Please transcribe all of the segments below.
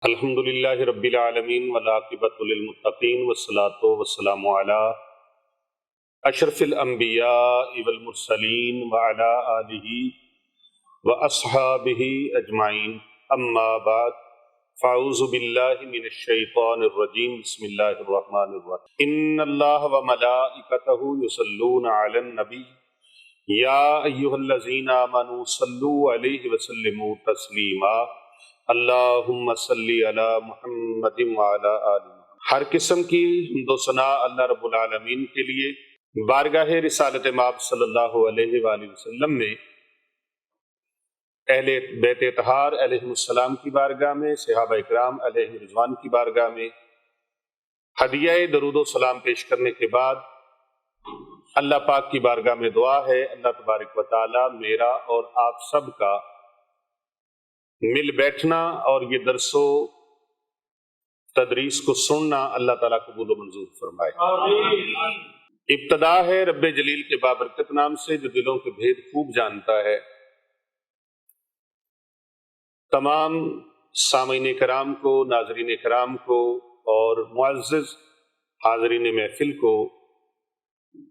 الحمدللہ رب العالمین والعاقبۃ للمتقین والصلاۃ والسلام علی اشرف الانبیاء والمرسلین وعلی آلہ واصحابہ اجمعین، اما بعد فاعوذ باللہ من الشیطان الرجیم، بسم اللہ الرحمن الرحیم۔ ان اللہ وملائکتہ یصلون علی النبی یا ایھا الذین آمنوا صلوا علیہ وسلموا تسلیما، اللہم صلی علی محمد وعلی آل محمد۔ ہر قسم کی حمد و ثنا اللہ رب العالمین کے لیے۔ بارگاہ رسالت مآب صلی اللہ علیہ وآلہ وسلم میں اہل بیت اطہار علیہ السلام کی بارگاہ میں، صحابہ اکرام علیہ رضوان کی بارگاہ میں ہدیہ درود و سلام پیش کرنے کے بعد اللہ پاک کی بارگاہ میں دعا ہے، اللہ تبارک و تعالی میرا اور آپ سب کا مل بیٹھنا اور یہ درس و تدریس کو سننا اللہ تعالیٰ قبول و منظور فرمائے۔ آمین۔ ابتدا ہے رب جلیل کے بابرکت نام سے جو دلوں کے بھید خوب جانتا ہے۔ تمام سامعین کرام کو، ناظرین کرام کو اور معزز حاضرین محفل کو،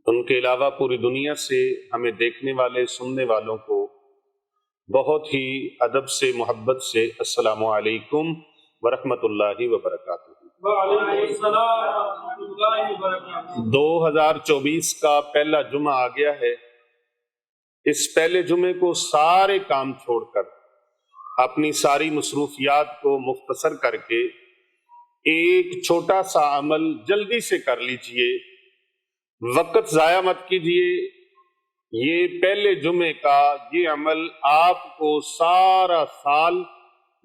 ان کے علاوہ پوری دنیا سے ہمیں دیکھنے والے سننے والوں کو بہت ہی ادب سے محبت سے السلام علیکم ورحمۃ اللہ وبرکاتہ۔ 2024 کا پہلا جمعہ آ گیا ہے۔ اس پہلے جمعے کو سارے کام چھوڑ کر، اپنی ساری مصروفیات کو مختصر کر کے ایک چھوٹا سا عمل جلدی سے کر لیجئے، وقت ضائع مت کیجئے۔ یہ پہلے جمعے کا یہ عمل آپ کو سارا سال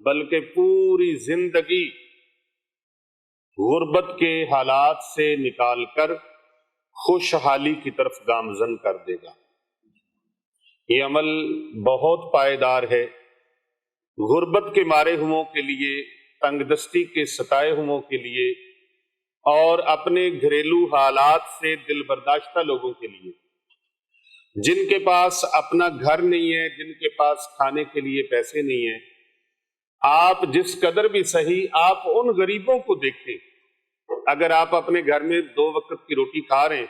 بلکہ پوری زندگی غربت کے حالات سے نکال کر خوشحالی کی طرف گامزن کر دے گا۔ یہ عمل بہت پائیدار ہے۔ غربت کے مارے ہموں کے لیے، تنگ دستی کے ستائے ہموں کے لیے، اور اپنے گھریلو حالات سے دل برداشتہ لوگوں کے لیے، جن کے پاس اپنا گھر نہیں ہے، جن کے پاس کھانے کے لیے پیسے نہیں ہیں۔ آپ جس قدر بھی صحیح آپ ان غریبوں کو دیکھیں۔ اگر آپ اپنے گھر میں 2 وقت کی روٹی کھا رہے ہیں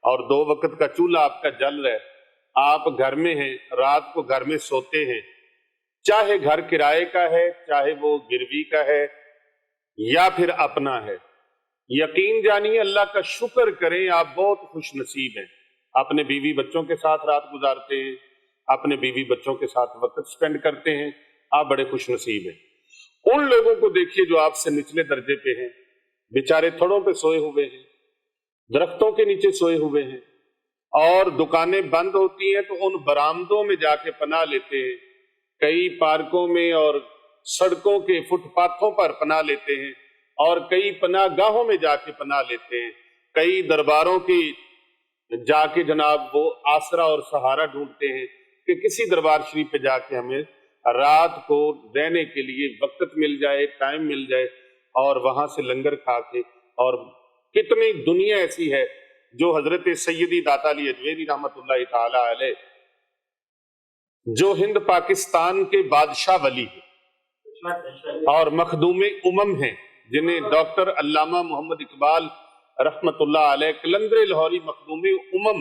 اور 2 وقت کا چولہا آپ کا جل رہا ہے، آپ گھر میں ہیں، رات کو گھر میں سوتے ہیں، چاہے گھر کرائے کا ہے، چاہے وہ گروی کا ہے یا پھر اپنا ہے، یقین جانیے اللہ کا شکر کریں، آپ بہت خوش نصیب ہیں۔ اپنے بیوی بچوں کے ساتھ رات گزارتے ہیں، اپنے بیوی بچوں کے ساتھ وقت سپینڈ کرتے ہیں، آپ بڑے خوش نصیب ہیں۔ ان لوگوں کو دیکھیے جو آپ سے نچلے درجے پہ ہیں، بیچارے تھڑوں پہ سوئے ہوئے ہیں، درختوں کے نیچے سوئے ہوئے ہیں، اور دکانیں بند ہوتی ہیں تو ان برآمدوں میں جا کے پناہ لیتے ہیں، کئی پارکوں میں اور سڑکوں کے فٹ پاتھوں پر پناہ لیتے ہیں، اور کئی پناہ گاہوں میں جا کے پناہ لیتے ہیں، کئی درباروں کی جا کے جناب وہ آسرا اور سہارا ڈھونڈتے ہیں کہ کسی دربار شریف پہ جا کے ہمیں رات کو رہنے کے لیے وقت مل جائے، ٹائم مل جائے، اور وہاں سے لنگر کھا کے۔ اور کتنی دنیا ایسی ہے جو حضرت سیدی داتا علی اجویری رحمت اللہ تعالی علیہ، جو ہند پاکستان کے بادشاہ ولی ہیں اور مخدوم امم ہیں، جنہیں ڈاکٹر علامہ محمد اقبال رحمت اللہ علیہ قلندر لاہوری مخدوم امم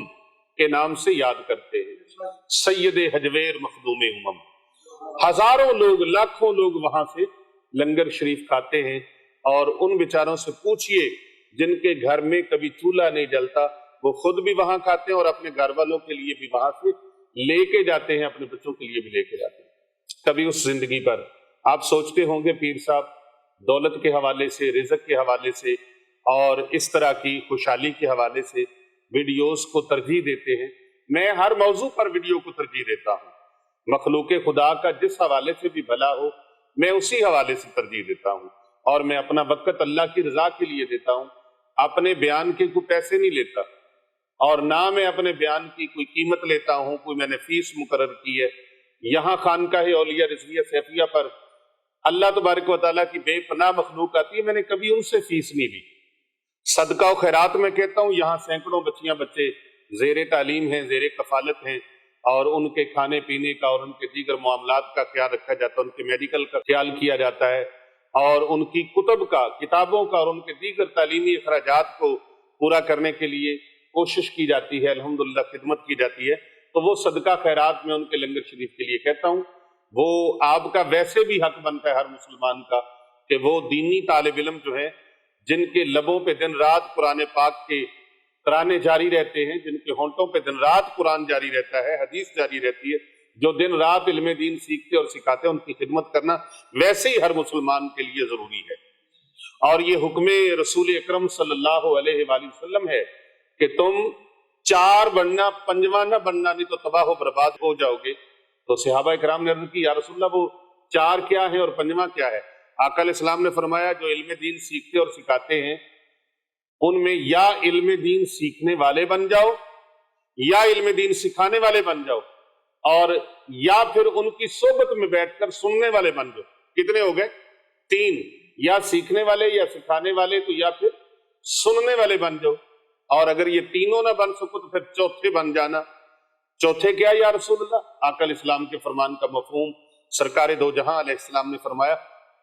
کے نام سے یاد کرتے ہیں، سید حجویر مخدوم امم۔ ہزاروں لوگ، لاکھوں لوگ وہاں سے لنگر شریف کھاتے ہیں، اور ان بیچاروں سے پوچھئے جن کے گھر میں کبھی چولہا نہیں جلتا، وہ خود بھی وہاں کھاتے ہیں اور اپنے گھر والوں کے لیے بھی وہاں سے لے کے جاتے ہیں، اپنے بچوں کے لیے بھی لے کے جاتے ہیں۔ کبھی اس زندگی پر آپ سوچتے ہوں گے پیر صاحب دولت کے حوالے سے، رزق کے حوالے سے اور اس طرح کی خوشحالی کے حوالے سے ویڈیوز کو ترجیح دیتے ہیں۔ میں ہر موضوع پر ویڈیو کو ترجیح دیتا ہوں، مخلوق خدا کا جس حوالے سے بھی بھلا ہو میں اسی حوالے سے ترجیح دیتا ہوں، اور میں اپنا وقت اللہ کی رضا کے لیے دیتا ہوں۔ اپنے بیان کے کوئی پیسے نہیں لیتا، اور نہ میں اپنے بیان کی کوئی قیمت لیتا ہوں، کوئی میں نے فیس مقرر کی ہے۔ یہاں خانقاہ اولیاء رضویہ سیفیہ پر اللہ تبارک و تعالیٰ کی بے پناہ مخلوق آتی ہے، میں نے کبھی ان سے فیس نہیں لی۔ صدقہ و خیرات میں کہتا ہوں، یہاں سینکڑوں بچیاں بچے زیر تعلیم ہیں، زیر کفالت ہیں، اور ان کے کھانے پینے کا اور ان کے دیگر معاملات کا خیال رکھا جاتا ہے، ان کے میڈیکل کا خیال کیا جاتا ہے۔ اور ان کی کتابوں کا اور ان کے دیگر تعلیمی اخراجات کو پورا کرنے کے لیے کوشش کی جاتی ہے، الحمدللہ خدمت کی جاتی ہے، تو وہ صدقہ خیرات میں ان کے لنگر شریف کے لیے کہتا ہوں، وہ آپ کا ویسے بھی حق بنتا ہے ہر مسلمان کا کہ وہ دینی طالب علم جو ہیں جن کے لبوں پہ دن رات قرآن پاک کے ترانے جاری رہتے ہیں، جن کے ہونٹوں پہ دن رات قرآن جاری رہتا ہے، حدیث جاری رہتی ہے، جو دن رات علم دین سیکھتے اور سکھاتے ہیں، ان کی خدمت کرنا ویسے ہی ہر مسلمان کے لیے ضروری ہے۔ اور یہ حکم رسول اکرم صلی اللہ علیہ وآلہ وسلم ہے کہ تم 4 بننا، 5واں نہ بننا، نہیں تو تباہ و برباد ہو جاؤ گے۔ تو صحابہ کرام نے عرض کی یا رسول اللہ وہ 4 کیا ہے اور 5واں کیا ہے؟ آقا علیہ السلام نے فرمایا جو علم دین سیکھتے اور سکھاتے ہیں ان میں یا علم دین سیکھنے والے بن جاؤ یا علم دین سکھانے والے بن جاؤ، اور یا پھر ان کی صحبت میں بیٹھ کر سننے والے بن جاؤ۔ کتنے ہو گئے؟ 3، یا سیکھنے والے یا سکھانے والے، تو یا پھر سننے والے بن جاؤ، اور اگر یہ تینوں نہ بن سکو تو پھر چوتھے بن جانا۔ چوتھے کیا یا رسول اللہ؟ آقا علیہ السلام کے فرمان کا مفہوم سرکار دو جہاں علیہ السلام نے فرمایا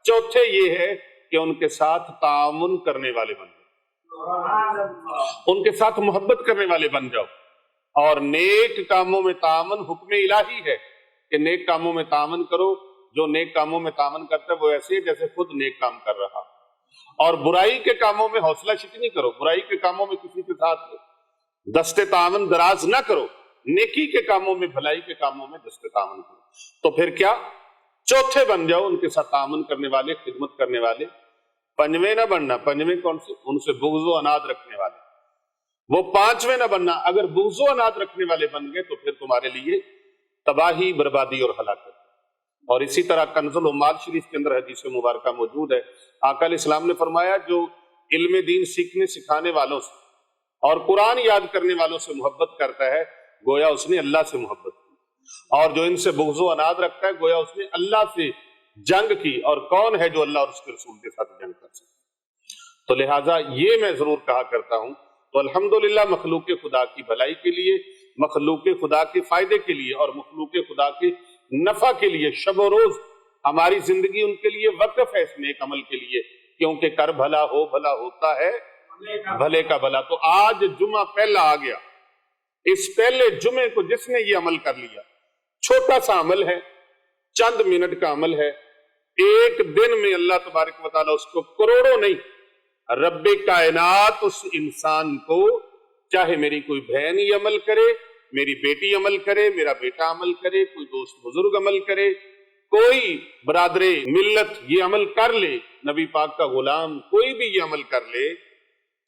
چوتھے یہ ہے کہ ان کے ساتھ تعاون کرنے والے بن جاؤ، ان کے ساتھ محبت کرنے والے بن جاؤ۔ اور نیک کاموں میں تعاون حکم الہی ہے کہ نیک کاموں میں تعاون کرو، جو نیک کاموں میں تعاون کرتا ہے وہ ایسے ہے جیسے خود نیک کام کر رہا، اور برائی کے کاموں میں حوصلہ شکنی کرو، برائی کے کاموں میں کسی کے ساتھ دست تعاون دراز نہ کرو، نیکی کے کاموں میں، بھلائی کے کاموں میں دست تعاون کرو۔ تو پھر کیا؟ چوتھے بن جاؤ، ان کے ساتھ تعاون کرنے والے، خدمت کرنے والے۔ 5ویں نہ بننا، 5ویں کون سے؟ ان سے بغض و عناد رکھنے والے۔ وہ 5ویں نہ بننا، اگر بغض و عناد رکھنے والے بن گئے تو پھر تمہارے لیے تباہی، بربادی اور ہلاکت۔ اور اسی طرح کنز العمال شریف کے اندر حدیث مبارکہ موجود ہے، آقا علیہ السلام نے فرمایا جو علم دین سیکھنے سکھانے والوں سے اور قرآن یاد کرنے والوں سے محبت کرتا ہے گویا اس نے اللہ سے محبت کی، اور جو ان سے بغض و عناد رکھتا ہے گویا اس نے اللہ سے جنگ کی، اور کون ہے جو اللہ اور اس کے رسول کے ساتھ جنگ کر سکتا؟ تو لہٰذا یہ میں ضرور کہا کرتا ہوں، تو الحمدللہ مخلوق خدا کی بھلائی کے لیے، مخلوق خدا کے فائدے کے لیے اور مخلوق خدا کے نفع کے لیے شب و روز ہماری زندگی ان کے لیے وقف ہے، اس نیک عمل کے لیے، کیونکہ کر بھلا ہو بھلا ہوتا ہے بھلے کا بھلا۔ تو آج جمعہ پہلا آ گیا، اس پہلے جمعے کو جس نے یہ عمل کر لیا، چھوٹا سا عمل ہے، چند منٹ کا عمل ہے، ایک دن میں اللہ تبارک و تعالیٰ اس کو کروڑوں نہیں، رب کائنات اس انسان کو، چاہے میری کوئی بہن یہ عمل کرے، میری بیٹی عمل کرے، میرا بیٹا عمل کرے، کوئی دوست بزرگ عمل کرے، کوئی برادر ملت یہ عمل کر لے، نبی پاک کا غلام کوئی بھی یہ عمل کر لے،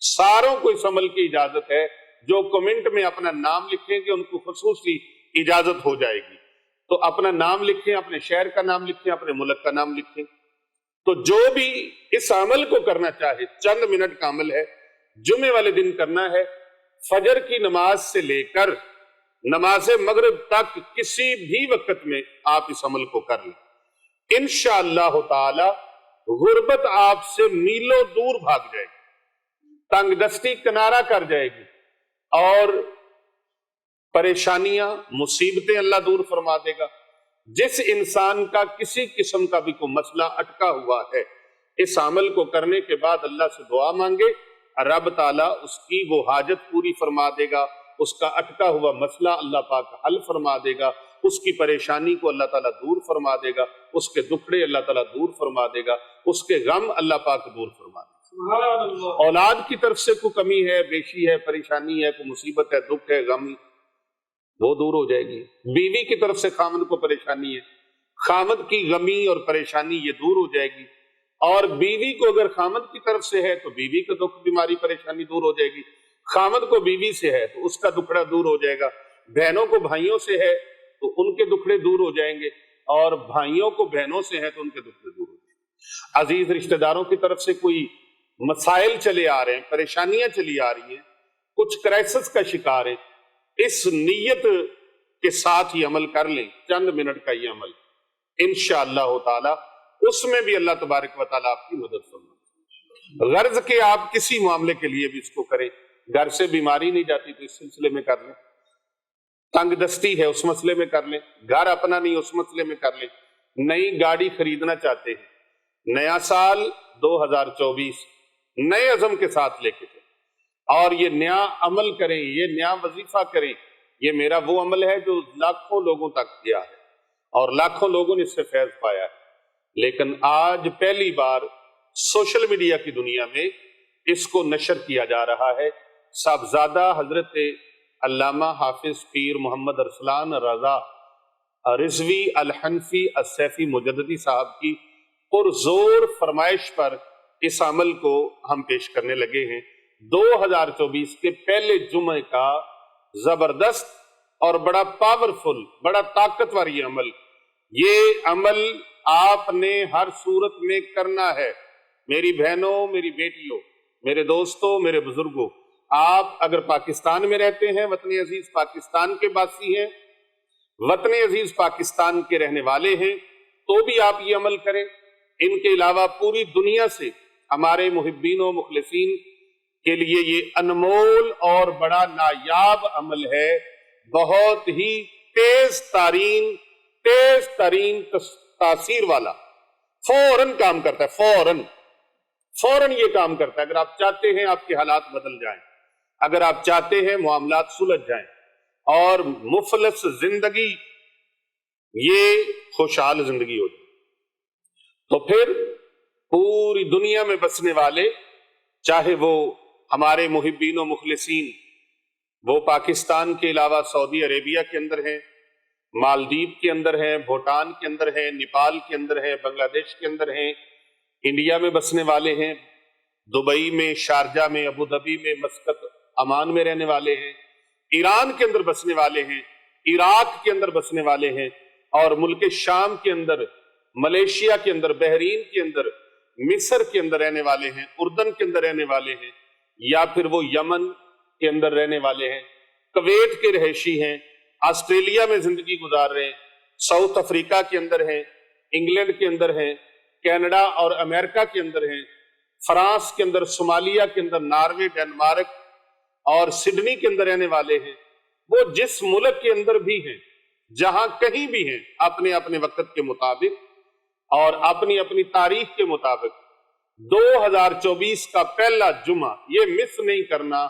ساروں کو اس عمل کی اجازت ہے۔ جو کمنٹ میں اپنا نام لکھیں گے ان کو خصوصی اجازت ہو جائے گی، تو اپنا نام لکھیں، اپنے شہر کا نام لکھیں، اپنے ملک کا نام لکھیں۔ تو جو بھی اس عمل کو کرنا چاہے، چند منٹ کا عمل ہے، جمعے والے دن کرنا ہے، فجر کی نماز سے لے کر نماز مغرب تک کسی بھی وقت میں آپ اس عمل کو کر لیں، انشاءاللہ تعالی غربت آپ سے میلوں دور بھاگ جائے گی، تنگ دستی کنارہ کر جائے گی، اور پریشانیاں، مصیبتیں اللہ دور فرما دے گا۔ جس انسان کا کسی قسم کا بھی کوئی مسئلہ اٹکا ہوا ہے، اس عمل کو کرنے کے بعد اللہ سے دعا مانگے، رب تعالیٰ اس کی وہ حاجت پوری فرما دے گا، اس کا اٹکا ہوا مسئلہ اللہ پاک حل فرما دے گا، اس کی پریشانی کو اللہ تعالیٰ دور فرما دے گا، اس کے دکھڑے اللہ تعالیٰ دور فرما دے گا، اس کے غم اللہ پاک دور فرما دے گا۔ اولاد کی طرف سے کوئی کمی ہے، بیشی ہے، پریشانی ہے، کوئی مصیبت ہے، دکھ ہے، غم، وہ دور ہو جائے گی۔ بیوی کی طرف سے خامد کو پریشانی ہے، خامد کی غمی اور پریشانی یہ دور ہو جائے گی، اور بیوی کو اگر خامد کی طرف سے ہے تو بیوی کا دکھ، بیماری، پریشانی دور ہو جائے گی، خامد کو بیوی سے ہے تو اس کا دکھڑا دور ہو جائے گا، بہنوں کو بھائیوں سے ہے تو ان کے دکھڑے دور ہو جائیں گے، اور بھائیوں کو بہنوں سے ہے تو ان کے دکھڑے دور ہو جائیں گے۔ عزیز رشتہ داروں کی طرف سے کوئی مسائل چلے آ رہے ہیں، پریشانیاں چلی آ رہی ہیں، کچھ کرائسس کا شکار ہے، اس نیت کے ساتھ یہ عمل کر لیں، چند منٹ کا یہ عمل، انشاءاللہ تعالی اس میں بھی اللہ تبارک و تعالیٰ آپ کی مدد فرمائے۔ غرض کہ آپ کسی معاملے کے لیے بھی اس کو کریں، گھر سے بیماری نہیں جاتی تو اس سلسلے میں کر لیں، تنگ دستی ہے اس مسئلے میں کر لیں، گھر اپنا نہیں اس مسئلے میں کر لیں، نئی گاڑی خریدنا چاہتے ہیں، نیا سال 2024 نئے عزم کے ساتھ لے کے چلیں اور یہ نیا عمل کریں، یہ نیا وظیفہ کریں. یہ میرا وہ عمل ہے جو لاکھوں لوگوں تک گیا ہے اور لاکھوں لوگوں نے اس سے فیض پایا ہے. لیکن آج پہلی بار سوشل میڈیا کی دنیا میں اس کو نشر کیا جا رہا ہے. صاحبزادہ حضرت علامہ حافظ پیر محمد ارسلان رضا رضوی الحنفی السیفی مجددی صاحب کی پرزور فرمائش پر اس عمل کو ہم پیش کرنے لگے ہیں. 2024 کے پہلے جمعے کا زبردست اور بڑا پاورفل، بڑا طاقتور یہ عمل آپ نے ہر صورت میں کرنا ہے. میری بہنوں، میری بیٹیوں، میرے دوستوں، میرے بزرگوں، آپ اگر پاکستان میں رہتے ہیں، وطن عزیز پاکستان کے باسی ہیں، وطن عزیز پاکستان کے رہنے والے ہیں، تو بھی آپ یہ عمل کریں. ان کے علاوہ پوری دنیا سے ہمارے محبین و مخلصین کے لیے یہ انمول اور بڑا نایاب عمل ہے. بہت ہی تیز ترین تاثیر والا، فوراً کام کرتا ہے. فوراً یہ کام کرتا ہے. اگر آپ چاہتے ہیں آپ کے حالات بدل جائیں، اگر آپ چاہتے ہیں معاملات سلجھ جائیں اور مفلس زندگی یہ خوشحال زندگی ہو جائے، تو پھر پوری دنیا میں بسنے والے، چاہے وہ ہمارے محبین و مخلصین وہ پاکستان کے علاوہ سعودی عربیہ کے اندر ہیں، مالدیپ کے اندر ہیں، بھوٹان کے اندر ہیں، نیپال کے اندر ہیں، بنگلہ دیش کے اندر ہیں، انڈیا میں بسنے والے ہیں، دبئی میں، شارجہ میں، ابوظہبی میں، مسقط، عمان میں رہنے والے ہیں، ایران کے اندر بسنے والے ہیں، عراق کے اندر بسنے والے ہیں، اور ملک شام کے اندر، ملیشیا کے اندر، بحرین کے اندر، مصر کے اندر رہنے والے ہیں، اردن کے اندر رہنے والے ہیں، یا پھر وہ یمن کے اندر رہنے والے ہیں، کویت کے رہائشی ہیں، آسٹریلیا میں زندگی گزار رہے ہیں، ساؤتھ افریقہ کے اندر ہیں، انگلینڈ کے اندر ہیں، کینیڈا اور امریکہ کے اندر ہیں، فرانس کے اندر، صومالیہ کے اندر، ناروے، ڈنمارک اور سڈنی کے اندر رہنے والے ہیں. وہ جس ملک کے اندر بھی ہیں، جہاں کہیں بھی ہیں، اپنے اپنے وقت کے مطابق اور اپنی اپنی تاریخ کے مطابق 2024 کا پہلا جمعہ یہ مس نہیں کرنا.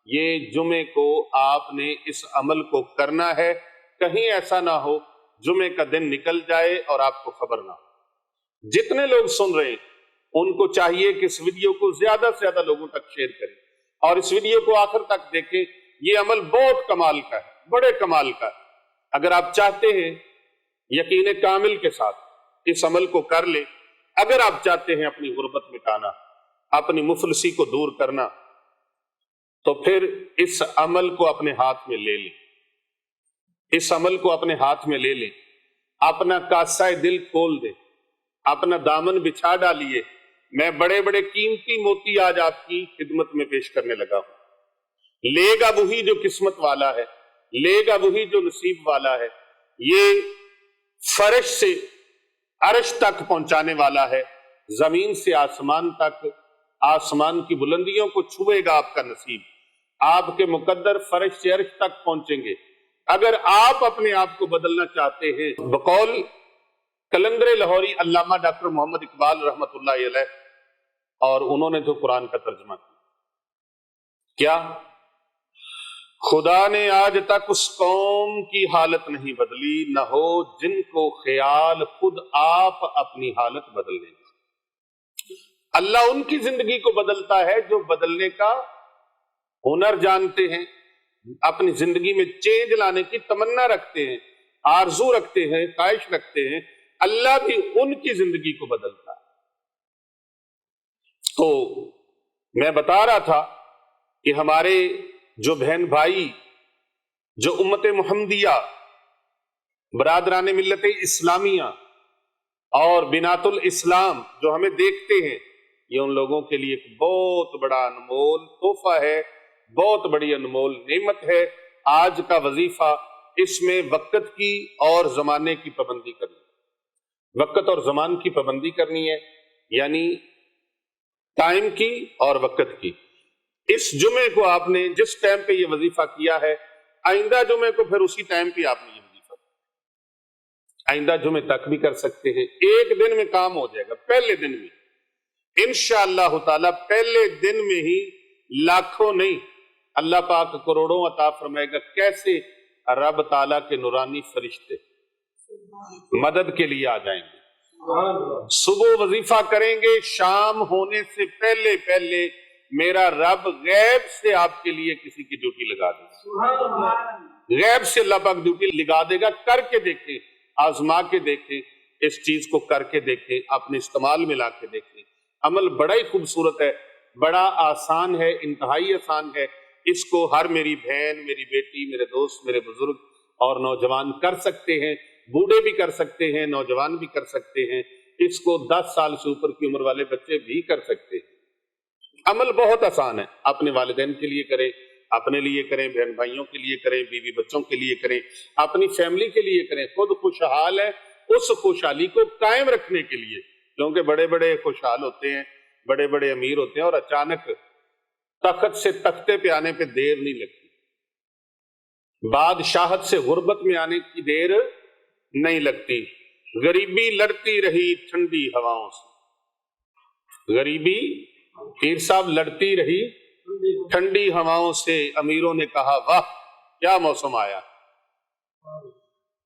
یہ جمعے کو آپ نے اس عمل کو کرنا ہے. کہیں ایسا نہ ہو جمعے کا دن نکل جائے اور آپ کو خبر نہ ہو. جتنے لوگ سن رہے ہیں ان کو چاہیے کہ اس ویڈیو کو زیادہ سے زیادہ لوگوں تک شیئر کریں اور اس ویڈیو کو آخر تک دیکھیں. یہ عمل بہت کمال کا ہے، بڑے کمال کا ہے. اگر آپ چاہتے ہیں یقین کامل کے ساتھ اس عمل کو کر لیں. اگر آپ چاہتے ہیں اپنی غربت مٹانا، اپنی مفلسی کو دور کرنا، تو پھر اس عمل کو اپنے ہاتھ میں لے لیں. اس عمل کو اپنے ہاتھ میں لے لیں. اپنا کاسہ دل کھول دیں، اپنا دامن بچھا ڈالیے. میں بڑے بڑے قیمتی موتی آج آپ کی خدمت میں پیش کرنے لگا ہوں. لے گا وہی جو قسمت والا ہے، لے گا وہی جو نصیب والا ہے. یہ فرش سے عرش تک پہنچانے والا ہے، زمین سے آسمان تک، آسمان کی بلندیوں کو چھوئے گا آپ کا نصیب. آپ کے مقدر فرش سے عرش تک پہنچیں گے. اگر آپ اپنے آپ کو بدلنا چاہتے ہیں، بقول کلندر لاہوری علامہ ڈاکٹر محمد اقبال رحمت اللہ علیہ، اور انہوں نے جو قرآن کا ترجمہ کیا، خدا نے آج تک اس قوم کی حالت نہیں بدلی، نہ ہو جن کو خیال خود آپ اپنی حالت بدلنے کا. اللہ ان کی زندگی کو بدلتا ہے جو بدلنے کا ہنر جانتے ہیں، اپنی زندگی میں چینج لانے کی تمنا رکھتے ہیں، آرزو رکھتے ہیں، خواہش رکھتے ہیں. اللہ بھی ان کی زندگی کو بدلتا ہے. تو میں بتا رہا تھا کہ ہمارے جو بہن بھائی، جو امت محمدیہ، برادران ملت اسلامیہ اور بنات الاسلام جو ہمیں دیکھتے ہیں، یہ ان لوگوں کے لیے ایک بہت بڑا انمول تحفہ ہے، بہت بڑی انمول نعمت ہے. آج کا وظیفہ اس میں وقت کی اور زمانے کی پابندی کرنی، وقت اور زمان کی پابندی کرنی ہے، یعنی ٹائم کی اور وقت کی. اس جمعے کو آپ نے جس ٹائم پہ یہ وظیفہ کیا ہے، آئندہ جمعے کو پھر اسی ٹائم پہ آپ نے یہ وظیفہ کیا. آئندہ جمعے تک بھی کر سکتے ہیں، ایک دن میں کام ہو جائے گا، پہلے دن میں انشاءاللہ تعالی، پہلے دن میں ہی لاکھوں نہیں، اللہ پاک کروڑوں عطا فرمائے گا۔ کیسے؟ رب تعالیٰ کے نورانی فرشتے مدد کے لیے آ جائیں گے، صبح وظیفہ کریں گے، شام ہونے سے پہلے پہلے میرا رب غیب سے آپ کے لیے کسی کی ڈیوٹی لگا دے گا، غیب سے اللہ پاک ڈیوٹی لگا دے گا۔ کر کے دیکھیں، آزما کے دیکھیں، اس چیز کو کر کے دیکھیں، اپنے استعمال میں لا کے دیکھیں۔ عمل بڑا ہی خوبصورت ہے، بڑا آسان ہے، انتہائی آسان ہے۔ اس کو ہر میری بہن، میری بیٹی، میرے دوست، میرے بزرگ اور نوجوان کر سکتے ہیں، بوڑھے بھی کر سکتے ہیں، نوجوان بھی کر سکتے ہیں، اس کو 10 سال سے اوپر کی عمر والے بچے بھی کر سکتے ہیں۔ عمل بہت آسان ہے، اپنے والدین کے لیے کریں، اپنے لیے کریں، بہن بھائیوں کے لیے کریں، بیوی بچوں کے لیے کریں، اپنی فیملی کے لیے کریں۔ خود خوشحال ہے، اس خوشحالی کو قائم رکھنے کے لیے، کیونکہ بڑے بڑے خوشحال ہوتے ہیں، بڑے بڑے امیر ہوتے ہیں، اور اچانک تخت سے تختے پہ آنے پہ دیر نہیں لگتی، بادشاہت سے غربت میں آنے کی دیر نہیں لگتی۔ غریبی لڑتی رہی ٹھنڈی ہواؤں سے، غریبی پیر صاحب لڑتی رہی ٹھنڈی ہواؤں سے، امیروں نے کہا واہ کیا موسم آیا۔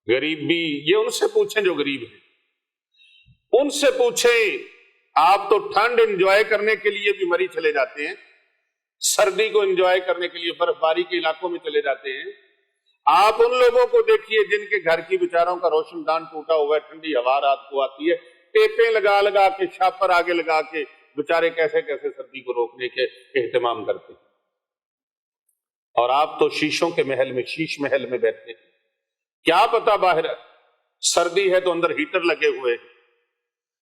غریبی، یہ ان سے پوچھیں جو غریب ہیں، ان سے پوچھیں۔ آپ تو ٹھنڈ انجوائے کرنے کے لیے بھی مری چلے جاتے ہیں، سردی کو انجوائے کرنے کے لیے برف باری کے علاقوں میں چلے جاتے ہیں۔ آپ ان لوگوں کو دیکھیے جن کے گھر کی بیچاروں کا روشن دان ٹوٹا ہوا ہے، ٹھنڈی ہوا رات کو آتی ہے، ٹیپیں لگا لگا کے، شاپر آگے لگا کے بیچارے کیسے کیسے سردی کو روکنے کے اہتمام کرتے ہیں۔ اور آپ تو شیشوں کے محل میں، شیش محل میں بیٹھتے ہیں، کیا پتا باہر سردی ہے تو اندر ہیٹر لگے ہوئے ہیں،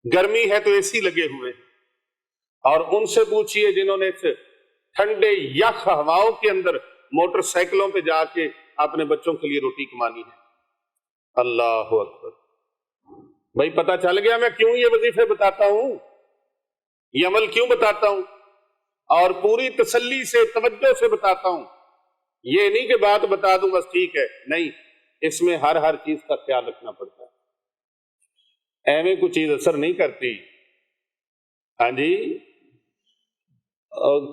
گرمی ہے تو اے سی لگے ہوئے ہیں۔ اور ان سے پوچھئے جنہوں نے ٹھنڈے یخ ہواؤں کے اندر موٹر سائیکلوں پہ جا کے اپنے بچوں کے لیے روٹی کمانی ہے۔ اللہ اکبر۔ بھائی پتہ چل گیا میں کیوں یہ وظیفے بتاتا ہوں، یہ عمل کیوں بتاتا ہوں، اور پوری تسلی سے، توجہ سے بتاتا ہوں۔ یہ نہیں کہ بات بتا دوں بس ٹھیک ہے، نہیں، اس میں ہر چیز کا خیال رکھنا پڑتا ہے۔ ایویں کوئی چیز اثر نہیں کرتی، ہاں جی،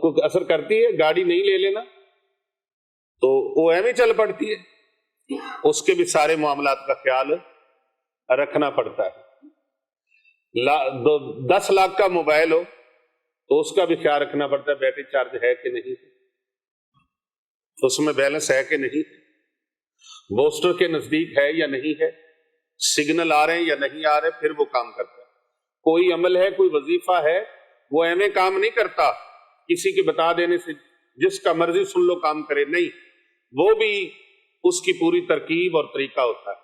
کوئی اثر کرتی ہے، گاڑی نہیں لے لینا تو وہ ایویں چل پڑتی ہے، اس کے بھی سارے معاملات کا خیال رکھنا پڑتا ہے۔ 10 لاکھ کا موبائل ہو تو اس کا بھی خیال رکھنا پڑتا ہے، بیٹری چارج ہے کہ نہیں، اس میں بیلنس ہے کہ نہیں، بوسٹر کے نزدیک ہے یا نہیں ہے، سگنل آ رہے ہیں یا نہیں آ رہے، پھر وہ کام کرتا ہے۔ کوئی عمل ہے، کوئی وظیفہ ہے، وہ ایویں کام نہیں کرتا کسی کے بتا دینے سے جس کا مرضی سن لو کام کرے، نہیں، وہ بھی اس کی پوری ترکیب اور طریقہ ہوتا ہے۔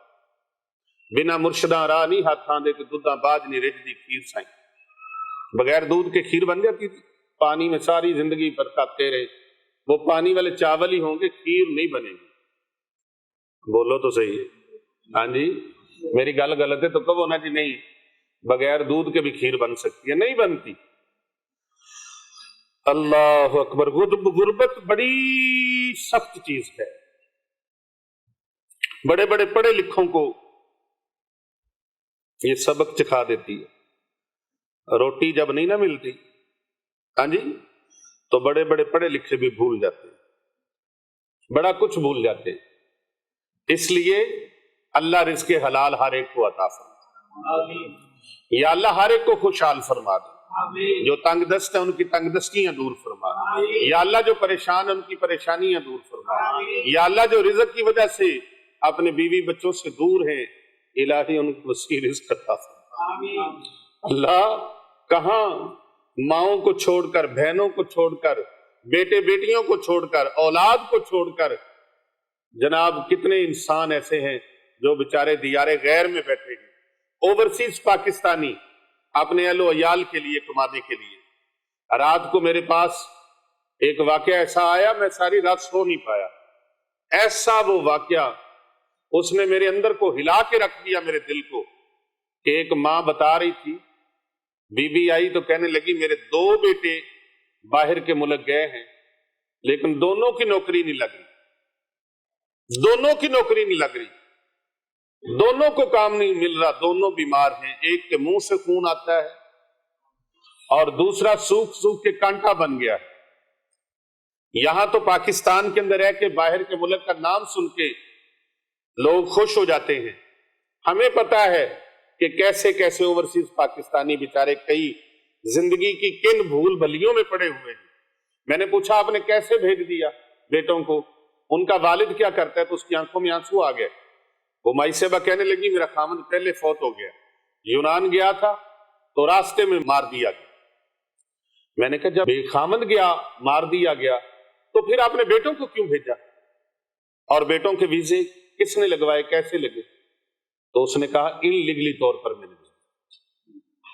بنا مرشداں راہ نہیں ہاتھاں دے کہ دودھاں باج نہیں رج دی کھیر سائیں، بغیر دودھ کے کھیر بن جاتی تھی، پانی میں ساری زندگی پکاتے رہے، وہ پانی والے چاول ہی ہوں گے، کھیر نہیں بنے گی۔ بولو تو صحیح ہے، ہاں جی، میری گل غلط ہے تو کہو نا جی نہیں، بغیر دودھ کے بھی کھیر بن سکتی ہے، نہیں بنتی۔ اللہ اکبر۔ غربت بڑی سخت چیز ہے، بڑے بڑے پڑھے لکھوں کو یہ سبق چکھا دیتی ہے۔ روٹی جب نہیں نہ ملتی، ہاں جی، تو بڑے بڑے پڑھے لکھے بھی بھول جاتے ہیں، بڑا کچھ بھول جاتے ہیں۔ اس لیے اللہ رزق حلال ہر ایک کو عطا فرما، یا اللہ ہر ایک کو خوشحال فرما دے، جو تنگ دست ہیں ان کی تنگ دستیاں دور فرما، یا اللہ جو پریشان ہیں ان کی پریشانیاں دور فرما، یا اللہ جو رزق کی وجہ سے اپنے بیوی بچوں سے دور ہیں، الہی ان کو وسیع رزق عطا فرما۔ اللہ کہاں ماؤں کو چھوڑ کر، بہنوں کو چھوڑ کر، بیٹے بیٹیوں کو چھوڑ کر، اولاد کو چھوڑ کر، جناب کتنے انسان ایسے ہیں جو بیچارے دیار غیر میں بیٹھے ہیں، اوورسیز پاکستانی اپنے اہل و عیال کے لیے کمانے کے لیے۔ رات کو میرے پاس ایک واقعہ ایسا آیا، میں ساری رات سو نہیں پایا، ایسا وہ واقعہ اس نے میرے اندر کو ہلا کے رکھ دیا، میرے دل کو، کہ ایک ماں بتا رہی تھی، بی بی آئی تو کہنے لگی میرے 2 بیٹے باہر کے ملک گئے ہیں لیکن دونوں کی نوکری نہیں لگ رہی، دونوں کی نوکری نہیں لگ رہی، دونوں کو کام نہیں مل رہا، دونوں بیمار ہیں، ایک کے منہ سے خون آتا ہے اور دوسرا سوکھ سوکھ کے کانٹا بن گیا ہے۔ یہاں تو پاکستان کے اندر ہے کہ باہر کے ملک کا نام سن کے لوگ خوش ہو جاتے ہیں، ہمیں پتا ہے کہ کیسے کیسے اوورسیز پاکستانی بیچارے کئی زندگی کی کن بھول بھلیوں میں پڑے ہوئے ہیں۔ میں نے پوچھا آپ نے کیسے بھیج دیا بیٹوں کو؟ ان کا والد کیا کرتا ہے؟ تو اس کی آنکھوں میں آنسو آ گئے۔ وہ مائی صاحبہ کہنے لگی میرا خامد پہلے فوت ہو گیا، یونان گیا تھا تو راستے میں مار دیا گیا۔ میں نے کہا جب بے خامد گیا مار دیا گیا تو پھر آپ نے بیٹوں کو کیوں بھیجا؟ اور بیٹوں کے ویزے کس نے لگوائے، کیسے لگے؟ تو اس نے کہا ان لیگلی طور پر میں نے بھیجا۔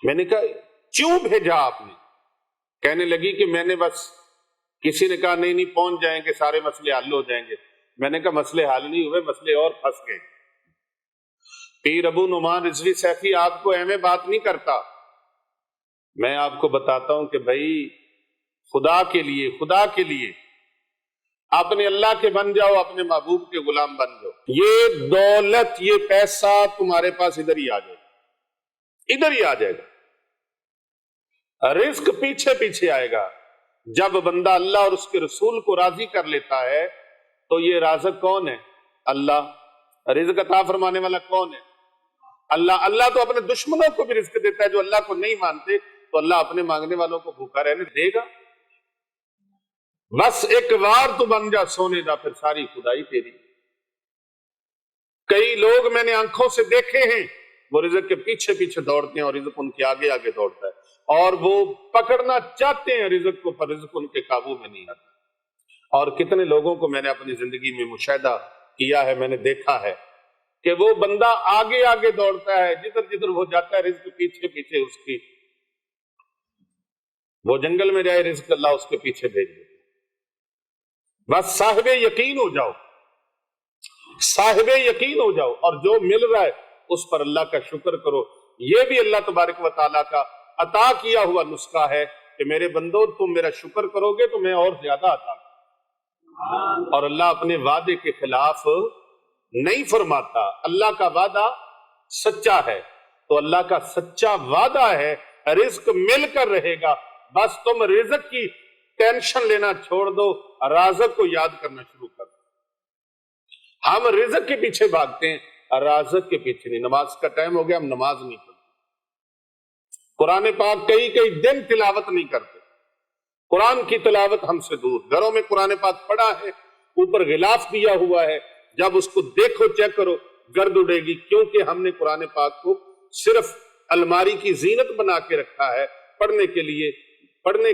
میں نے کہا کیوں بھیجا آپ نے؟ کہنے لگی کہ میں نے بس، کسی نے کہا نہیں پہنچ جائیں گے سارے مسئلے حل ہو جائیں گے۔ میں نے کہا مسئلے حل نہیں ہوئے، مسئلے اور پھنس گئے۔ پیر ابو نعمان رضوی سیفی آپ کو اہم بات نہیں کرتا، میں آپ کو بتاتا ہوں کہ بھائی خدا کے لیے اپنے اللہ کے بن جاؤ، اپنے محبوب کے غلام بن جاؤ۔ یہ دولت، یہ پیسہ تمہارے پاس ادھر ہی آ جائے گا، رزق پیچھے پیچھے آئے گا۔ جب بندہ اللہ اور اس کے رسول کو راضی کر لیتا ہے تو یہ رازق کون ہے؟ اللہ۔ رزق عطا فرمانے والا کون ہے؟ اللہ۔ اللہ تو اپنے دشمنوں کو بھی رزق دیتا ہے، جو اللہ کو نہیں مانتے تو اللہ اپنے مانگنے والوں کو بھوکا رہنے دے گا۔ بس ایک بار تو بن جا سونے دا، پھر ساری خدائی تیری۔ کئی لوگ میں نے آنکھوں سے دیکھے ہیں، وہ رزق کے پیچھے پیچھے دوڑتے ہیں اور رزق ان کے آگے آگے دوڑتا ہے، اور وہ پکڑنا چاہتے ہیں رزق کو، پر رزق ان کے قابو میں نہیں آتا۔ اور کتنے لوگوں کو میں نے اپنی زندگی میں مشاہدہ کیا ہے، میں نے دیکھا ہے کہ وہ بندہ آگے آگے دوڑتا ہے، جدھر جدھر وہ جاتا ہے رزق پیچھے پیچھے اس کی، وہ جنگل میں جائے رزق اللہ اس کے پیچھے بھیج دیتا۔ بس صاحب یقین ہو جاؤ، صاحب یقین ہو جاؤ، اور جو مل رہا ہے اس پر اللہ کا شکر کرو۔ یہ بھی اللہ تبارک و تعالیٰ کا عطا کیا ہوا نسخہ ہے کہ میرے بندو تم میرا شکر کرو گے تو میں اور زیادہ عطا کروں۔ اور اللہ اپنے وعدے کے خلاف نہیں فرماتا، اللہ کا وعدہ سچا ہے، تو اللہ کا سچا وعدہ ہے رزق مل کر رہے گا۔ بس تم رزق کی ٹینشن لینا چھوڑ دو، رازق کو یاد کرنا شروع کر دو۔ ہم رزق کے پیچھے بھاگتے ہیں، رازق کے پیچھے نہیں۔ نماز کا ٹائم ہو گیا، ہم نماز نہیں پڑھتے، قرآن پاک کئی دن تلاوت نہیں کرتے، قرآن کی تلاوت ہم سے دور۔ گھروں میں قرآن پاک پڑا ہے، اوپر غلاف دیا ہوا ہے، جب اس کو دیکھو چیک کرو گرد اڑے گی، کیونکہ ہم نے قرآن پاک کو صرف الماری کی زینت بنا کے رکھا ہے، پڑھنے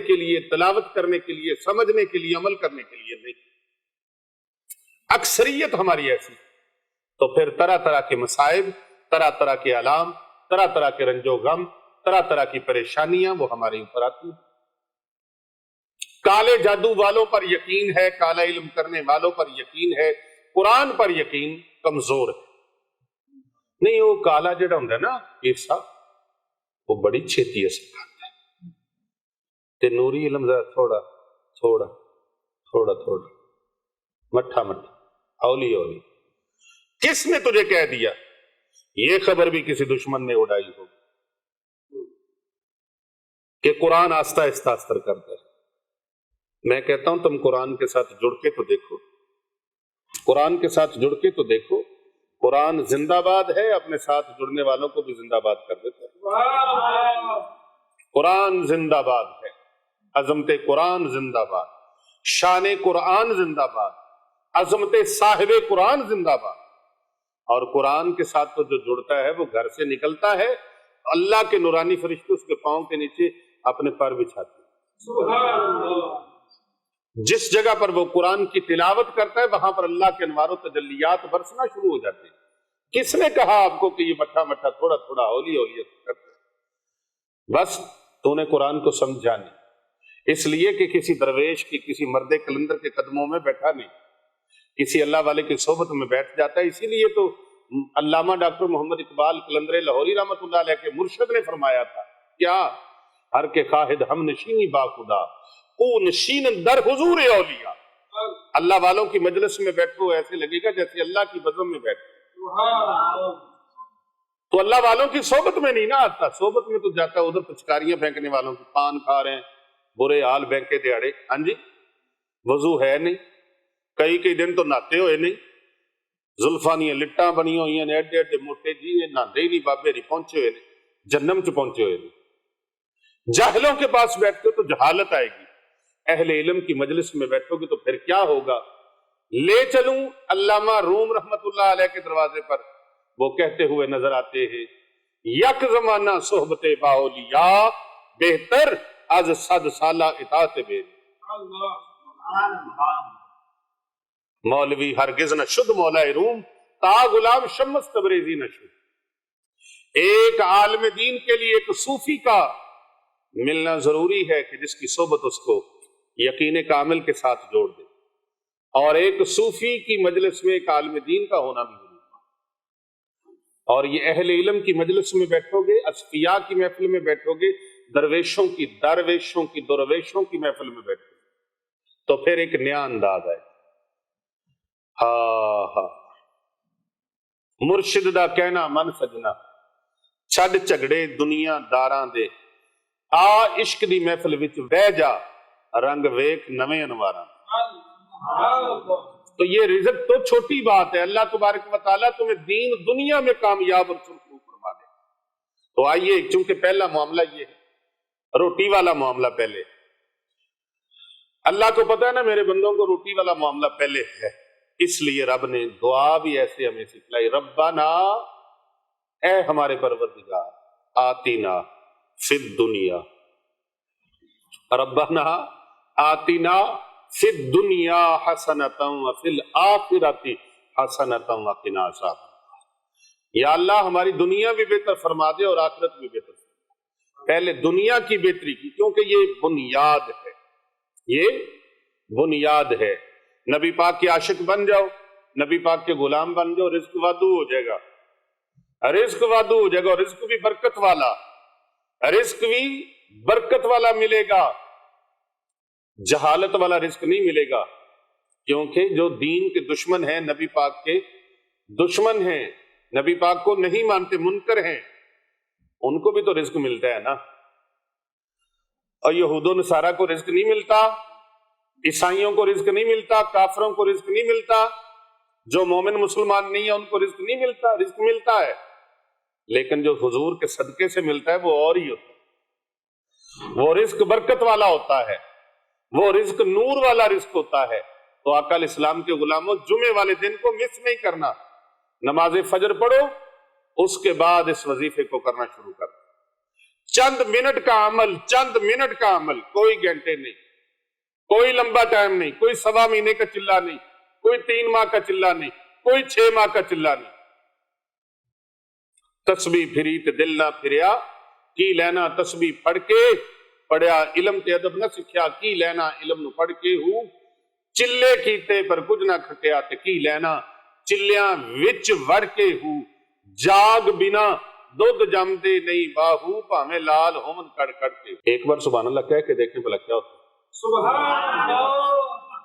کے لیے، تلاوت کرنے کے لیے، سمجھنے کے لیے، عمل کرنے کے لیے نہیں۔ اکثریت ہماری ایسی، تو پھر طرح طرح کے مصائب، طرح طرح کے علام، طرح طرح کے رنج و غم، طرح طرح کی پریشانیاں وہ ہمارے اوپر آتی ہیں۔ کالے جادو والوں پر یقین ہے، کالا علم کرنے والوں پر یقین ہے، قرآن پر یقین کمزور ہے۔ نہیں، وہ کالا جڑا ہوندا نا ایسا، وہ بڑی چھیتی اثر کرتا ہے، تے نوری علم ذرا تھوڑا مٹھا اولی اولی۔ کس نے تجھے کہہ دیا؟ یہ خبر بھی کسی دشمن نے اڑائی ہو کہ قرآن آہستہ آہستہ اثر کرتا ہے۔ میں کہتا ہوں تم قرآن کے ساتھ جڑ کے تو دیکھو، قرآن کے ساتھ جڑ کے تو دیکھو، قرآن زندہ باد ہے، اپنے ساتھ جڑنے والوں کو بھی زندہ باد کر دیتا ہے۔ قرآن زندہ باد ہے، عظمت قرآن زندہ باد، شان قرآن زندہ باد، عظمت صاحب قرآن زندہ باد۔ اور قرآن کے ساتھ تو جو جڑتا ہے وہ گھر سے نکلتا ہے، اللہ کے نورانی فرشتے اس کے پاؤں کے نیچے اپنے پر بچھاتے ہیں۔ جس جگہ پر وہ قرآن کی تلاوت کرتا ہے وہاں پر اللہ کے انوار و تجلیات برسنا شروع ہو جاتے ہیں۔ کس نے کہا آپ کو کہ یہ مٹھا مٹھا تھوڑا تھوڑا ہولی ہولی کرتا ہے؟ بس تو نے قرآن کو سمجھا نہیں، اس لیے کہ کسی درویش کی، کسی مرد کلندر کے قدموں میں بیٹھا نہیں، کسی اللہ والے کی صحبت میں بیٹھ جاتا ہے۔ اسی لیے تو علامہ ڈاکٹر محمد اقبال قلندر لاہوری رحمۃ اللہ علیہ کے مرشد نے فرمایا تھا کیا؟ ہر کے خواہد ہم نشینی با خدا، او نشین در حضور اولیاء۔ اللہ والوں کی مجلس میں بیٹھو ایسے لگے گا جیسے اللہ کی بزم میں بیٹھو۔ تو اللہ والوں کی صحبت میں نہیں نا آتا، صحبت میں تو جاتا ادھر پچکاریاں پھینکنے والوں کی، پان کھا رہے ہیں، برے حال بینکے دیہڑے، ہاں جی، وضو ہے نہیں، کئی دن تو نہاتے ہوئے نہیں، زلفانیاں لٹاں بنی ہوئی ہیں ایڈے ایڈے موٹے، جی یہ نہاندے ہی نہیں، بابے نہیں پہنچے ہوئے نہیں، جہنم چ پہنچے ہوئے نہیں۔ جاہلوں کے پاس بیٹھتے تو جہالت آئے گی، اہل علم کی مجلس میں بیٹھو گے تو پھر کیا ہوگا؟ لے چلوں علامہ روم رحمت اللہ علیہ کے دروازے پر، وہ کہتے ہوئے نظر آتے ہیں، یک زمانہ صحبت باولیاء بہتر از 100 سالہ اطاعت بے۔ مولوی ہرگز نہ شد مولا روم، تا غلام شمس تبریزی نہ شد۔ ایک عالم دین کے لیے ایک صوفی کا ملنا ضروری ہے کہ جس کی صحبت اس کو یقین کامل کے ساتھ جوڑ دے، اور ایک صوفی کی مجلس میں ایک عالم دین کا ہونا بھی ضروری ہے۔ اور یہ اہل علم کی مجلس میں بیٹھو گے، اصفیاء کی محفل میں بیٹھو گے، درویشوں کی محفل میں بیٹھو گے تو پھر ایک نیا انداز ہے۔ ہاں مرشد دا کہنا من سجنا، چھڈ جھگڑے دنیا داراں دے، آ عشق دی محفل وچ بہ جا، رنگ ویکھ نویں انواراں۔ تو یہ رزق تو چھوٹی بات ہے، اللہ تبارک و تعالیٰ تمہیں دین دنیا میں کامیاب اور سرخرو فرما دے۔ تو آئیے، چونکہ پہلا معاملہ یہ ہے، روٹی والا معاملہ پہلے، اللہ کو پتہ ہے نا میرے بندوں کو روٹی والا معاملہ پہلے ہے، اس لیے رب نے دعا بھی ایسے ہمیں سکھلائی، ربنا، اے ہمارے پروردگار، آتینا فی الدنیا، ربنا آتینا فی الدنیا حسنۃ وفی الآخرۃ حسنۃ وقنا عذاب النار۔ یا اللہ ہماری دنیا بھی بہتر فرما دے اور آخرت بھی بہتر فرما دے۔ پہلے دنیا کی بہتری کی، کیونکہ یہ بنیاد ہے، یہ بنیاد ہے۔ نبی پاک کے عاشق بن جاؤ، نبی پاک کے غلام بن جاؤ، رزق وادو ہو جائے گا، رزق وادو ہو جائے گا، اور رزق بھی برکت والا، رزق بھی برکت والا ملے گا، جہالت والا رزق نہیں ملے گا۔ کیونکہ جو دین کے دشمن ہیں، نبی پاک کے دشمن ہیں، نبی پاک کو نہیں مانتے، منکر ہیں، ان کو بھی تو رزق ملتا ہے نا۔ اور یہود و نصارہ کو رزق نہیں ملتا، عیسائیوں کو رزق نہیں ملتا، کافروں کو رزق نہیں ملتا، جو مومن مسلمان نہیں ہے ان کو رزق نہیں ملتا، رزق ملتا ہے، لیکن جو حضور کے صدقے سے ملتا ہے وہ اور ہی ہوتا ہے، وہ رزق برکت والا ہوتا ہے، وہ رزق نور والا رزق ہوتا ہے۔ تو آقا علیہ السلام کے غلاموں، جمعے والے دن کو مس نہیں کرنا، نماز فجر پڑھو، اس کے بعد اس وظیفے کو کرنا شروع کر۔ چند منٹ کا عمل، چند منٹ کا عمل، کوئی گھنٹے نہیں، کوئی لمبا ٹائم نہیں، کوئی 1.25 مہینے کا چلہ نہیں، کوئی 3 ماہ کا چلہ نہیں، کوئی 6 ماہ کا چلہ نہیں۔ تسبیح پھری تے دل نہ پھریا، کی لینا تسبیح پڑھ کے، پڑھیا علم تے ادب نہ سکھیا، کی لینا علم نو پڑھ کے ہوں، چلے کیتے پر کچھ نہ کھٹیا تے کی لینا چلیاں وچ وڑ کے ہوں، جاگ بنا دودھ جمدے نہیں باہو، پاویں لال ہومن کڑ کڑ کے۔ ایک بار سبحان اللہ کہہ کے دیکھیں بھلا کیا ہوتا ہے۔ سبحان اللہ،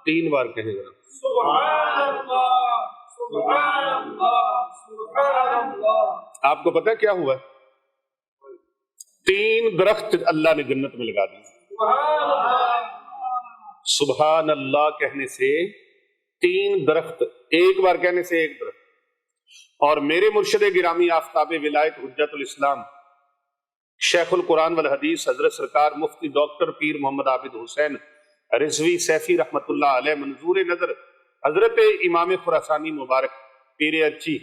3 بار کہیں ذرا، سبحان اللہ، سبحان اللہ، سبحان اللہ۔ آپ کو پتہ ہے کیا ہوا ہے؟ 3 درخت اللہ نے جنت میں لگا دی۔ سبحان اللہ کہنے سے 3 درخت، ایک بار کہنے سے 1 درخت۔ اور میرے مرشد گرامی آفتاب ولایت حجت الاسلام شیخ القرآن والحدیث حضرت سرکار مفتی ڈاکٹر پیر محمد عابد حسین رضوی سیفی رحمت اللہ علیہ منظور نظر حضرت امام خراسانی مبارک پیر اچھی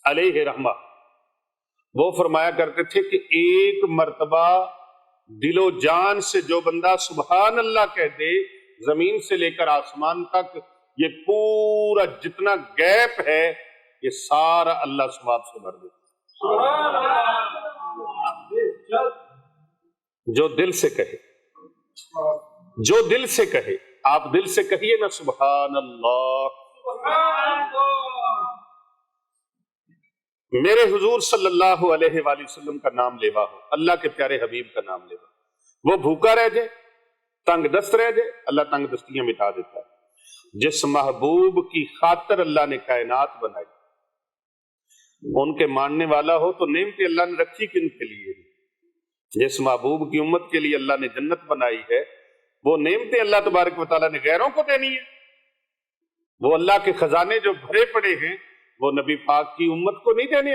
علیہ رحمہ، وہ فرمایا کرتے تھے کہ ایک مرتبہ دل و جان سے جو بندہ سبحان اللہ کہہ دے، زمین سے لے کر آسمان تک یہ پورا جتنا گیپ ہے یہ سارا اللہ ثواب سے بھر دے۔ جو دل سے کہے، جو دل سے کہے، آپ دل سے کہیے نا سبحان اللہ۔ میرے حضور صلی اللہ علیہ وآلہ وسلم کا نام لیوا ہو، اللہ کے پیارے حبیب کا نام لیوا، وہ بھوکا رہ جائے، تنگ دست رہ جائے، اللہ تنگ دستیاں مٹا دیتا ہے۔ جس محبوب کی خاطر اللہ نے کائنات بنائی، ان کے ماننے والا ہو تو نعمتیں اللہ نے رکھی کن کے لیے؟ جس محبوب کی امت کے لیے اللہ نے جنت بنائی ہے، وہ نعمتیں اللہ تبارک و تعالیٰ نے غیروں کو دینی ہے۔ وہ اللہ کے خزانے جو بھرے پڑے ہیں وہ نبی پاک کی امت کو نہیں دینے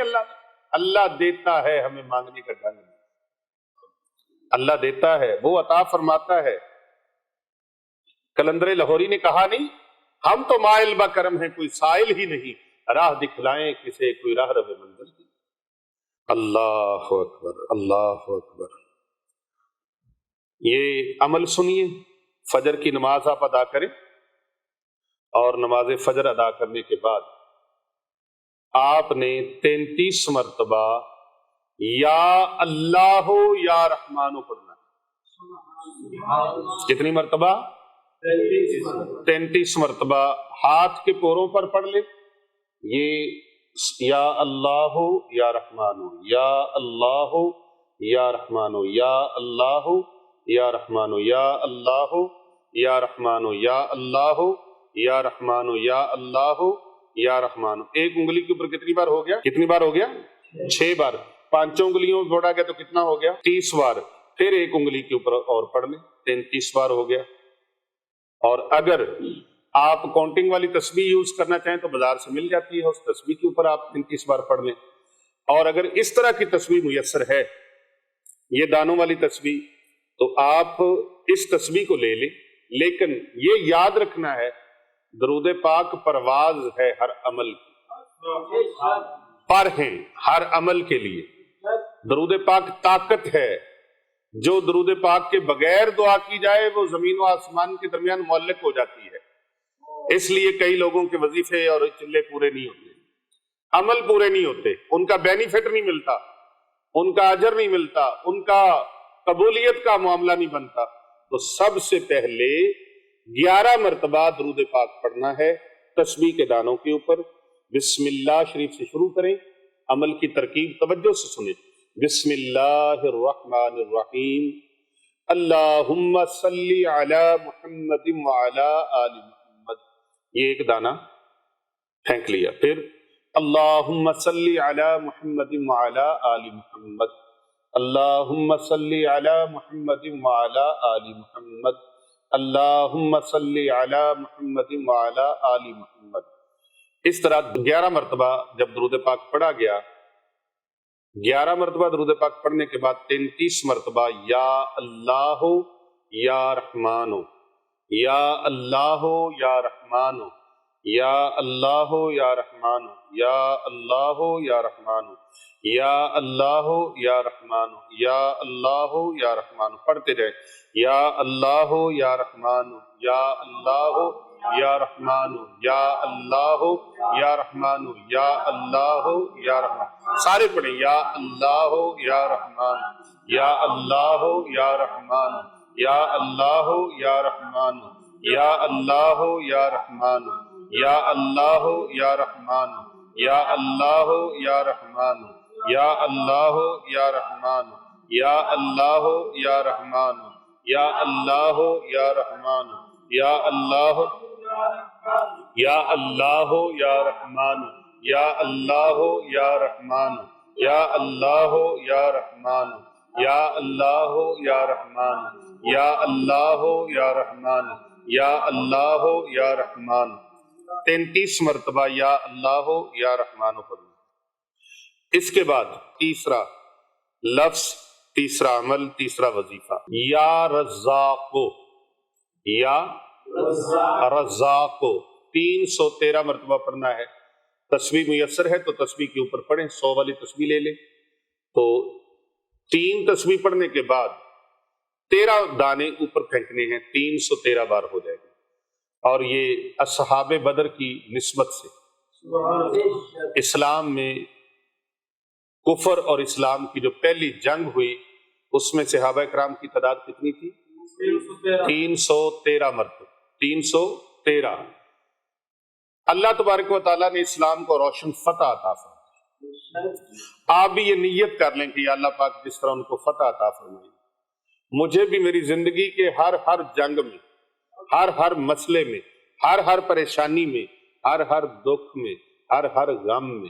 اللہ دیتا ہے، ہمیں مانگنے کا ڈھنگ نہیں۔ اللہ دیتا ہے، وہ عطا فرماتا ہے۔ کلندر لاہوری نے کہا نہیں، ہم تو مائل با کرم ہیں، کوئی سائل ہی نہیں، راہ دکھلائیں کسے کوئی راہ رہے منزل کی۔ اللہ اکبر، اللہ اکبر۔ یہ عمل سنیے، فجر کی نماز آپ ادا کریں، اور نماز فجر ادا کرنے کے بعد آپ نے 33 مرتبہ یا اللہ یا رحمانو پڑھنا ہے۔ کتنی مرتبہ؟ 33 مرتبہ۔ ہاتھ کے پوروں پر پڑھ لیں، یہ یا اللہ یا رحمانو، یا اللہ یا رحمانو، یا اللہ یا رحمانو، یا اللہ یا رحمانو، یا اللہ یا رحمانو، یا اللہ یا رحمانو۔ ایک انگلی کے اوپر کتنی بار ہو گیا؟ کتنی بار ہو گیا؟ 6 بار۔ 5 انگلیوں میں بڑھا گیا تو کتنا ہو گیا؟ 30 بار۔ پھر ایک انگلی کے اوپر اور پڑھ لیں، 33 بار ہو گیا۔ اور اگر آپ کاؤنٹنگ والی تسبیح یوز کرنا چاہیں تو بازار سے مل جاتی ہے، اس تسبیح کے اوپر آپ 33 بار پڑھ لیں۔ اور اگر اس طرح کی تسبیح میسر ہے، یہ دانوں والی تسبیح، تو آپ اس تسبیح کو لے لیں، لیکن یہ یاد رکھنا ہے درود پاک پرواز ہے ہر عمل کی، پر ہیں ہر عمل کے لیے۔ درود پاک طاقت ہے، جو درود پاک کے بغیر دعا کی جائے وہ زمین و آسمان کے درمیان معلق ہو جاتی ہے۔ اس لیے کئی لوگوں کے وظیفے اور چلے پورے نہیں ہوتے، عمل پورے نہیں ہوتے، ان کا بینیفٹ نہیں ملتا، ان کا اجر نہیں ملتا، ان کا قبولیت کا معاملہ نہیں بنتا۔ تو سب سے پہلے 11 مرتبہ درود پاک پڑھنا ہے تسبیح کے دانوں کے اوپر۔ بسم اللہ شریف سے شروع کریں، عمل کی ترکیب توجہ سے سنیں۔ بسم اللہ الرحمن الرحیم، اللہم صلی علی محمد وعلی آل محمد، یہ ایک دانہ پھینک لیا۔ پھر اللہم صلی علی محمد وعلی آل محمد، اللہم صلی علی محمد وعلی آل محمد، اللہم صلی علی محمد وعلی آل محمد۔ اس طرح 11 مرتبہ جب درود پاک پڑھا گیا، 11 مرتبہ درود پاک پڑھنے کے بعد 33 مرتبہ یا اللہ یا رحمانو، یا اللہ یا رحمانو، یا اللہ یا رحمانو، یا اللہ یا رحمانو، یا اللہ یا رحمانو، یا اللہ یا رحمانو، پڑھتے جائیں۔ یا اللہ یا رحمانو، یا اللہ یا رحمانو، یا اللہ یا رحمانو، یا اللہ یا رحمانو، سارے پڑھیں۔ یا اللہ یا رحمانو، یا اللہ یا رحمانو، یا اللہ یا رحمانو، یا اللہ یا رحمانو، یا اللہ یا رحمانو، یا اللہ یا رحمانو، یا اللہ یا رحمانو، یا اللہ یا رحمانو، یا اللہ یا رحمانو، یا اللہ یا اللہ یا رحمانو، یا اللہ یا رحمانو، یا اللہ یا رحمانو، یا اللہ یا رحمانو، یا اللہ یا رحمانو، یا اللہ یا رحمانو۔ 33 مرتبہ یا اللہ یا رحمانو پڑھنا۔ اس کے بعد تیسرا لفظ، تیسرا عمل، تیسرا وظیفہ، یا رزاقو، یا رزاقو 313 مرتبہ پڑھنا ہے۔ تسبیح میسر ہے تو تسبیح کے اوپر پڑھیں، 100 والی تسبیح لے لیں۔ تو 3 تسبیح پڑھنے کے بعد 13 دانے اوپر پھینکنے ہیں، 313 بار ہو جائے گا۔ اور یہ اصحاب بدر کی نسبت سے اسلام میں کفر اور اسلام کی جو پہلی جنگ ہوئی اس میں صحابہ کرام کی تعداد کتنی تھی؟ 313 مرتبہ، 313۔ اللہ تبارک و تعالیٰ نے اسلام کو روشن فتح عطا فرمائی۔ آپ بھی یہ نیت کر لیں کہ یا اللہ پاک جس طرح ان کو فتح عطا فرمائی، مجھے بھی میری زندگی کے ہر جنگ میں، ہر مسئلے میں، ہر پریشانی میں، ہر دکھ میں، ہر غم میں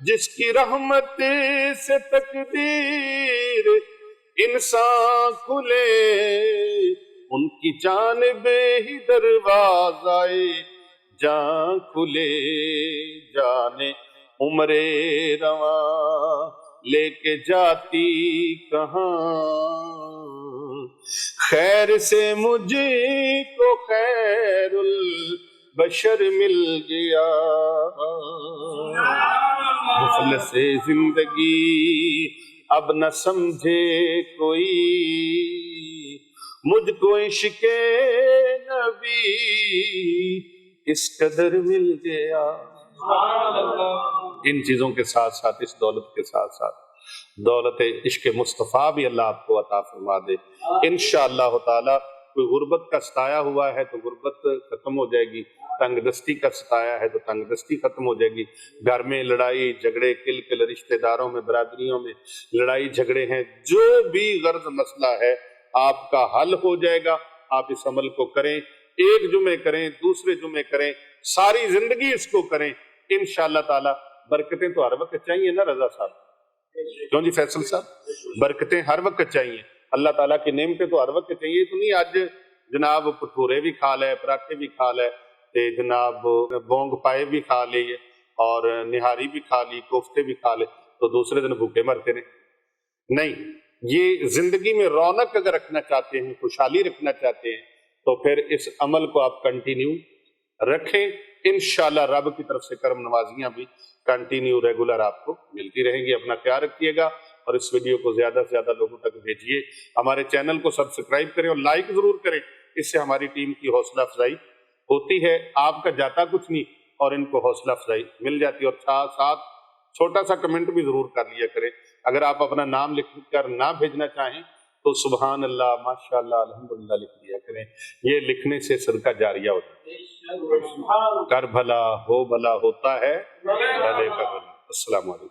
جس کی رحمت سے تقدیر انسان کھلے، ان کی جانب ہی دروازے جان کھلے، جانے عمر رواں لے کے جاتی کہاں، خیر سے مجھے کو خیر البشر مل گیا، مفلس زندگی اب نہ سمجھے کوئی، مجھ کو عشق نبی اس قدر مل گیا۔ ان چیزوں کے ساتھ ساتھ، اس دولت کے ساتھ ساتھ دولت عشق مصطفیٰ بھی اللہ آپ کو عطا فرما دے انشاءاللہ تعالی۔ کوئی غربت کا ستایا ہوا ہے تو غربت ختم ہو جائے گی، تنگ دستی کا ستایا ہے تو تنگ دستی ختم ہو جائے گی، گھر میں لڑائی جھگڑے کل کل، رشتہ داروں میں برادریوں میں لڑائی جھگڑے ہیں، جو بھی غرض مسئلہ ہے آپ کا حل ہو جائے گا۔ آپ اس عمل کو کریں، ایک جمعے کریں، دوسرے جمعے کریں، ساری زندگی اس کو کریں انشاءاللہ تعالی۔ برکتیں تو ہر وقت چاہیے نا رضا صاحب، کیوں جی فیصل صاحب؟ برکتیں ہر وقت چاہیے، اللہ تعالیٰ کی نعمتیں تو ہر وقت چاہیے۔ تو نہیں آج جناب پٹھورے بھی کھا لے، پراٹھے بھی کھا لے، تے جناب بونگ پائے بھی کھا لے اور نہاری بھی کھا لی، کوفتے بھی کھا لے، تو دوسرے دن بھوکے مرتے رہے؟ نہیں، یہ زندگی میں رونق اگر رکھنا چاہتے ہیں، خوشحالی رکھنا چاہتے ہیں، تو پھر اس عمل کو آپ کنٹینیو رکھیں، انشاءاللہ رب کی طرف سے کرم نوازیاں بھی کنٹینیو ریگولر آپ کو ملتی رہیں گی۔ اپنا خیال رکھیے گا اور اس ویڈیو کو زیادہ سے زیادہ لوگوں تک بھیجیے، ہمارے چینل کو سبسکرائب کریں اور لائک ضرور کریں، اس سے ہماری ٹیم کی حوصلہ افزائی ہوتی ہے، آپ کا جاتا کچھ نہیں اور ان کو حوصلہ افزائی مل جاتی ہے۔ اور ساتھ چھوٹا سا کمنٹ بھی ضرور کر لیا کریں، اگر آپ اپنا نام لکھ کر نہ بھیجنا چاہیں تو سبحان اللہ، ماشاءاللہ، الحمدللہ لکھ دیا کریں، یہ لکھنے سے صدقہ جاریہ ہوتا ہے۔ کر بھلا ہو بھلا ہوتا ہے بھلے کا بھلا۔ السلام علیکم۔